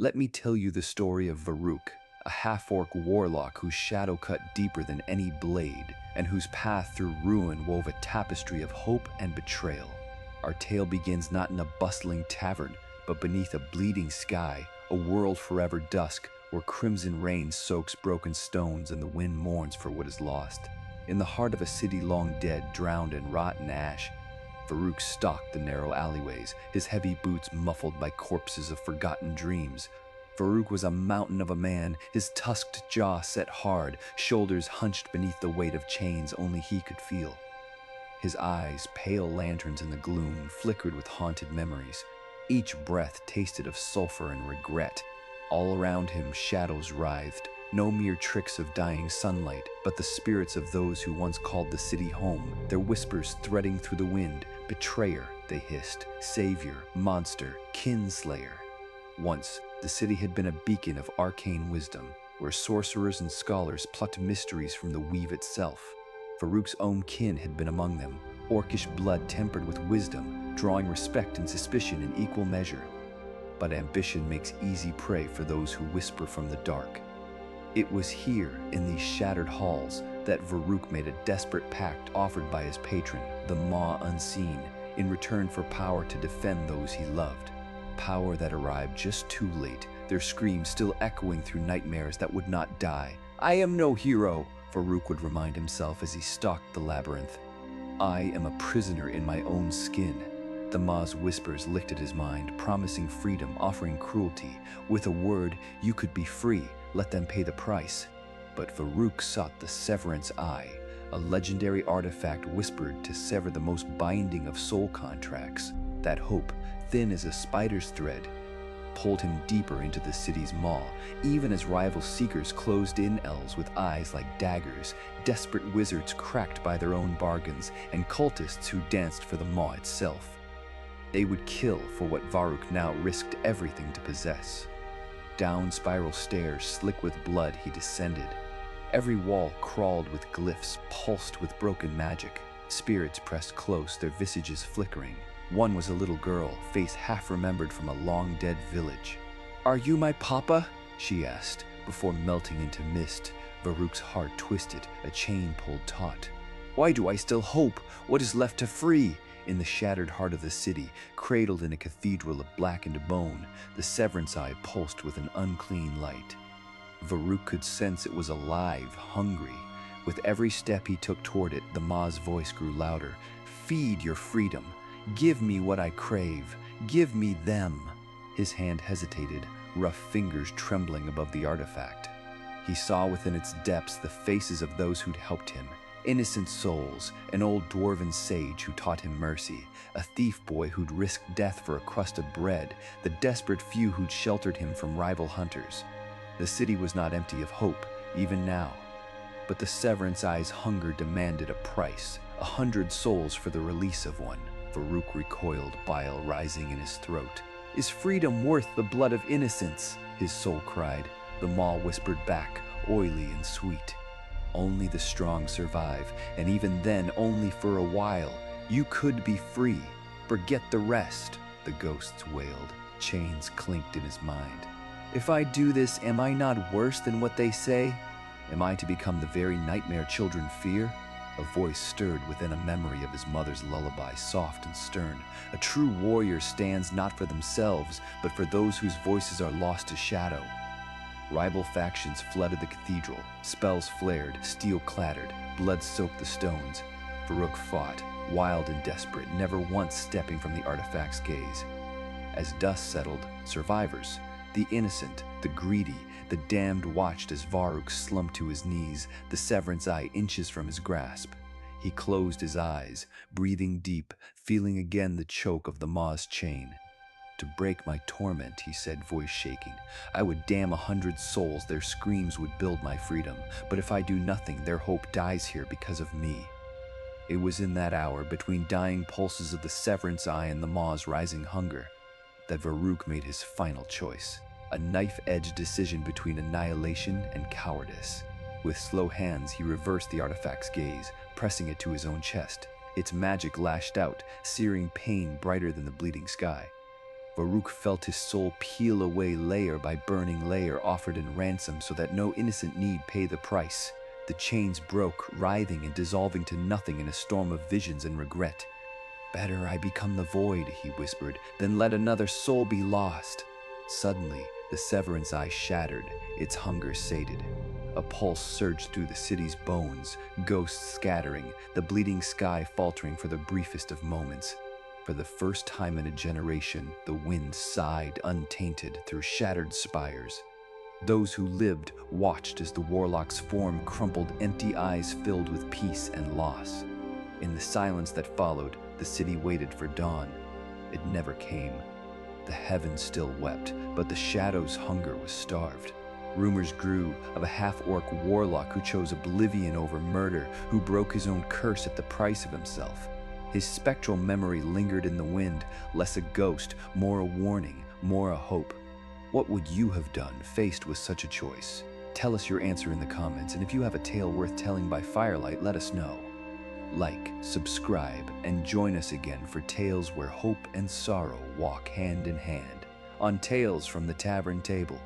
Let me tell you the story of Varruk, a half-orc warlock whose shadow cut deeper than any blade, and whose path through ruin wove a tapestry of hope and betrayal. Our tale begins not in a bustling tavern, but beneath a bleeding sky, a world forever dusk, where crimson rain soaks broken stones and the wind mourns for what is lost. In the heart of a city long dead, drowned in rotten ash, Varruk stalked the narrow alleyways, his heavy boots muffled by corpses of forgotten dreams. Varruk was a mountain of a man, his tusked jaw set hard, shoulders hunched beneath the weight of chains only he could feel. His eyes, pale lanterns in the gloom, flickered with haunted memories. Each breath tasted of sulfur and regret. All around him, shadows writhed, no mere tricks of dying sunlight, but the spirits of those who once called the city home, their whispers threading through the wind. Betrayer, they hissed, savior, monster, kinslayer. Once, the city had been a beacon of arcane wisdom, where sorcerers and scholars plucked mysteries from the weave itself. Varruk's own kin had been among them, orcish blood tempered with wisdom, drawing respect and suspicion in equal measure. But ambition makes easy prey for those who whisper from the dark. It was here, in these shattered halls, that Varruk made a desperate pact offered by his patron, the Maw Unseen, in return for power to defend those he loved. Power that arrived just too late, their screams still echoing through nightmares that would not die. "I am no hero," Varruk would remind himself as he stalked the labyrinth. "I am a prisoner in my own skin." The Maw's whispers licked at his mind, promising freedom, offering cruelty. With a word, you could be free, let them pay the price. But Varruk sought the Severance Eye, a legendary artifact whispered to sever the most binding of soul contracts. That hope, thin as a spider's thread, pulled him deeper into the city's maw, even as rival seekers closed in elves with eyes like daggers, desperate wizards cracked by their own bargains, and cultists who danced for the maw itself. They would kill for what Varruk now risked everything to possess. Down spiral stairs slick with blood he descended. Every wall crawled with glyphs, pulsed with broken magic. Spirits pressed close, their visages flickering. One was a little girl, face half remembered from a long-dead village. "Are you my papa?" she asked, before melting into mist. Varruk's heart twisted, a chain pulled taut. "Why do I still hope? What is left to free?" In the shattered heart of the city, cradled in a cathedral of blackened bone, the Severance Eye pulsed with an unclean light. Varruk could sense it was alive, hungry. With every step he took toward it, the Maw's voice grew louder. "Feed your freedom. Give me what I crave. Give me them." His hand hesitated, rough fingers trembling above the artifact. He saw within its depths the faces of those who'd helped him. Innocent souls, an old dwarven sage who taught him mercy, a thief boy who'd risked death for a crust of bread, the desperate few who'd sheltered him from rival hunters. The city was not empty of hope, even now. But the Severance Eye's hunger demanded a price, 100 souls for the release of one. Varruk recoiled, bile rising in his throat. "Is freedom worth the blood of innocence?" his soul cried. The Maw whispered back, oily and sweet. "Only the strong survive, and even then only for a while. You could be free. Forget the rest," the ghosts wailed. Chains clinked in his mind. "If I do this, am I not worse than what they say? Am I to become the very nightmare children fear?" A voice stirred within a memory of his mother's lullaby, soft and stern. "A true warrior stands not for themselves, but for those whose voices are lost to shadow." Rival factions flooded the cathedral. Spells flared, steel clattered, blood soaked the stones. Varruk fought, wild and desperate, never once stepping from the artifact's gaze. As dust settled, survivors, the innocent, the greedy, the damned watched as Varruk slumped to his knees, the Severance Eye inches from his grasp. He closed his eyes, breathing deep, feeling again the choke of the Maw's chain. "To break my torment," he said, voice shaking. "I would damn 100 souls, their screams would build my freedom. But if I do nothing, their hope dies here because of me." It was in that hour, between dying pulses of the Severance Eye and the Maw's rising hunger, that Varruk made his final choice. A knife-edged decision between annihilation and cowardice. With slow hands, he reversed the artifact's gaze, pressing it to his own chest. Its magic lashed out, searing pain brighter than the bleeding sky. Varruk felt his soul peel away layer by burning layer, offered in ransom so that no innocent need pay the price. The chains broke, writhing and dissolving to nothing in a storm of visions and regret. "Better I become the void," he whispered, "than let another soul be lost." Suddenly, the Severance eye shattered, its hunger sated. A pulse surged through the city's bones, ghosts scattering, the bleeding sky faltering for the briefest of moments. For the first time in a generation, the wind sighed untainted through shattered spires. Those who lived watched as the warlock's form crumpled, empty eyes filled with peace and loss. In the silence that followed, the city waited for dawn. It never came. The heavens still wept, but the shadow's hunger was starved. Rumors grew of a half-orc warlock who chose oblivion over murder, who broke his own curse at the price of himself. His spectral memory lingered in the wind, less a ghost, more a warning, more a hope. What would you have done faced with such a choice? Tell us your answer in the comments, and if you have a tale worth telling by firelight, let us know. Like, subscribe, and join us again for tales where hope and sorrow walk hand in hand on Tales from the Tavern Table.